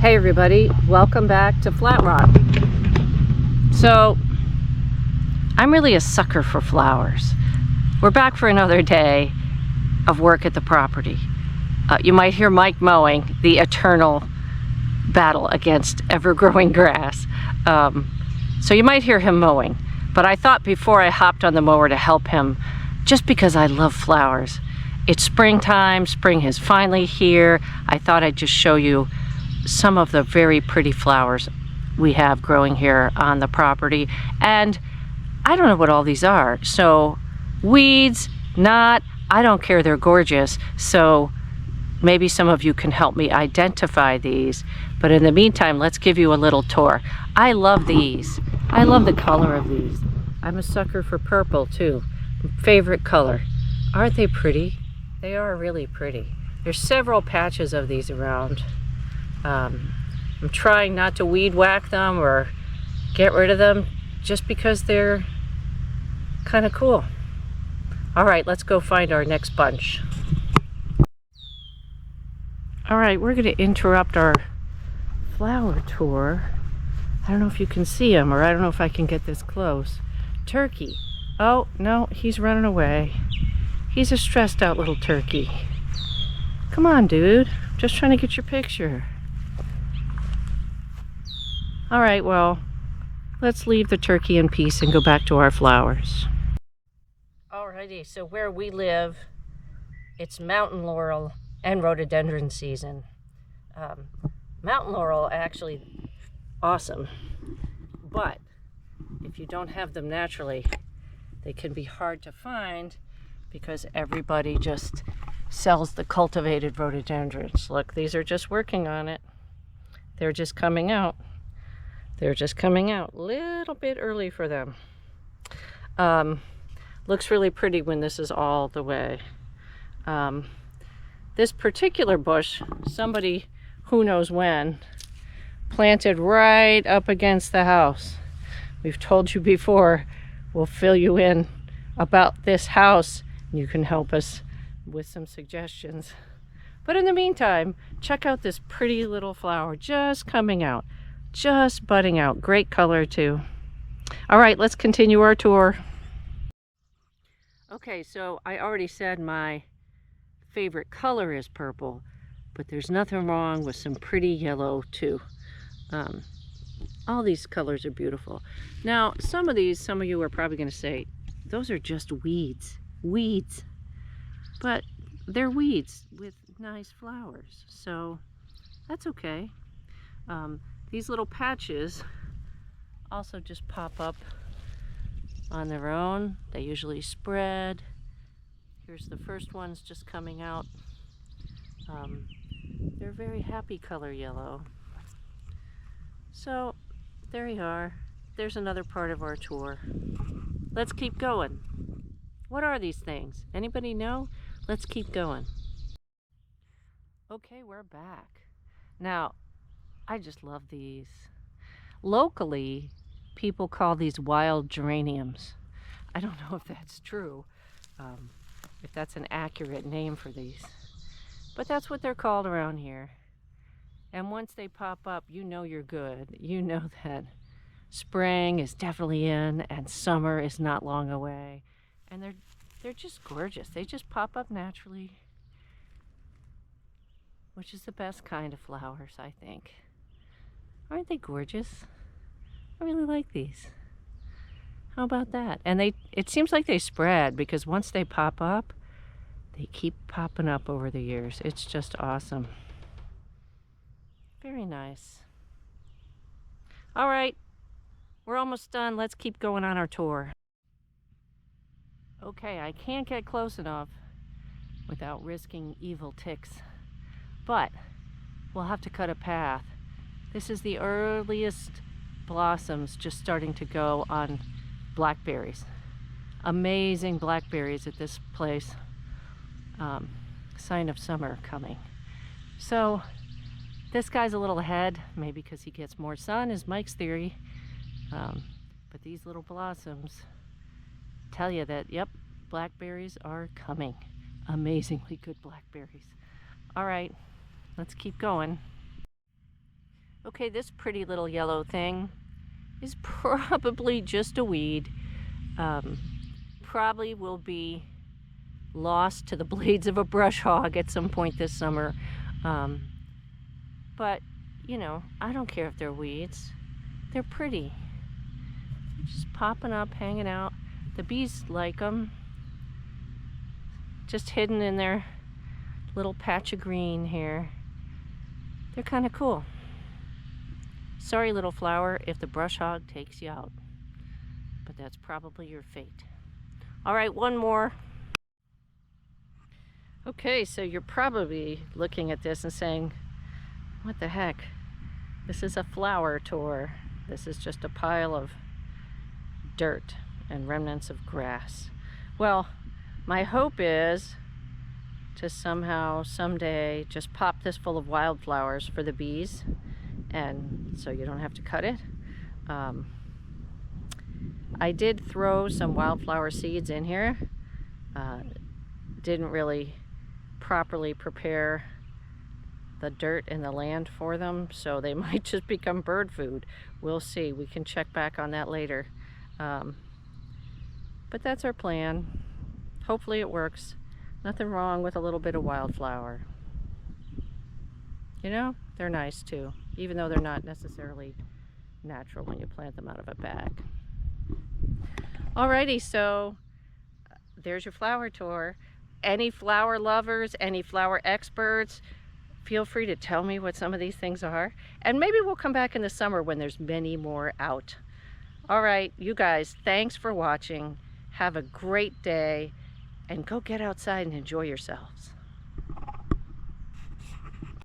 Hey everybody, welcome back to Flat Rock. So, I'm really a sucker for flowers. We're back for another day of work at the property. You might hear Mike mowing, the eternal battle against ever-growing grass. So you might hear him mowing, but I thought before I hopped on the mower to help him, just because I love flowers. It's springtime, spring is finally here. I thought I'd just show you some of the very pretty flowers we have growing here on the property. And I don't know what all these are. So weeds, not, I don't care, they're gorgeous. So maybe some of you can help me identify these. But in the meantime, let's give you a little tour. I love these. I love the color of these. I'm a sucker for purple too. Favorite color. Aren't they pretty? They are really pretty. There's several patches of these around. I'm trying not to weed whack them or get rid of them just because they're kind of cool. All right, let's go find our next bunch. All right, we're going to interrupt our flower tour. I don't know if you can see him, or I don't know if I can get this close. Turkey. Oh, no, he's running away. He's a stressed out little turkey. Come on, dude. I'm just trying to get your picture. All right, well, let's leave the turkey in peace and go back to our flowers. Alrighty, so where we live, it's mountain laurel and rhododendron season. Mountain laurel, actually, awesome. But if you don't have them naturally, they can be hard to find because everybody just sells the cultivated rhododendrons. Look, these are just working on it. They're just coming out. They're just coming out a little bit early for them. Looks really pretty when this is all the way. This particular bush, somebody, who knows when, planted right up against the house. We've told you before, we'll fill you in about this house. You can help us with some suggestions. But in the meantime, check out this pretty little flower just coming out. Just budding out. Great color too. All right, let's continue our tour. Okay, so I already said my favorite color is purple, but there's nothing wrong with some pretty yellow too. All these colors are beautiful. Now, some of you are probably going to say, those are just weeds. Weeds. But they're weeds with nice flowers, so that's okay. These little patches also just pop up on their own. They usually spread. Here's the first ones just coming out. They're very happy color yellow. So there you are. There's another part of our tour. Let's keep going. What are these things? Anybody know? Let's keep going. Okay, we're back. Now, I just love these. Locally, people call these wild geraniums. I don't know if that's true, if that's an accurate name for these, but that's what they're called around here. And once they pop up, you know you're good. You know that spring is definitely in and summer is not long away. And they're just gorgeous. They just pop up naturally, which is the best kind of flowers, I think. Aren't they gorgeous? I really like these. How about that? And it seems like they spread because once they pop up, they keep popping up over the years. It's just awesome. Very nice. All right, we're almost done. Let's keep going on our tour. Okay, I can't get close enough without risking evil ticks, but we'll have to cut a path. This is the earliest blossoms just starting to go on blackberries. Amazing blackberries at this place. Sign of summer coming. So this guy's a little ahead, maybe because he gets more sun, is Mike's theory. But these little blossoms tell you that, yep, blackberries are coming. Amazingly good blackberries. All right, let's keep going. Okay, this pretty little yellow thing is probably just a weed. Probably will be lost to the blades of a brush hog at some point this summer. But, you know, I don't care if they're weeds. They're pretty. They're just popping up, hanging out. The bees like them. Just hidden in their little patch of green here. They're kind of cool. Sorry, little flower, if the brush hog takes you out. But that's probably your fate. All right, one more. Okay, so you're probably looking at this and saying, what the heck? This is a flower tour. This is just a pile of dirt and remnants of grass. Well, my hope is to somehow, someday, just pop this full of wildflowers for the bees, and so you don't have to cut it. I did throw some wildflower seeds in here. Didn't really properly prepare the dirt and the land for them, so they might just become bird food. We'll see. We can check back on that later. But that's our plan. Hopefully it works. Nothing wrong with a little bit of wildflower. You know, they're nice too, even though they're not necessarily natural when you plant them out of a bag. Alrighty, so there's your flower tour. Any flower lovers, any flower experts, feel free to tell me what some of these things are. And maybe we'll come back in the summer when there's many more out. All right, you guys, thanks for watching. Have a great day and go get outside and enjoy yourselves.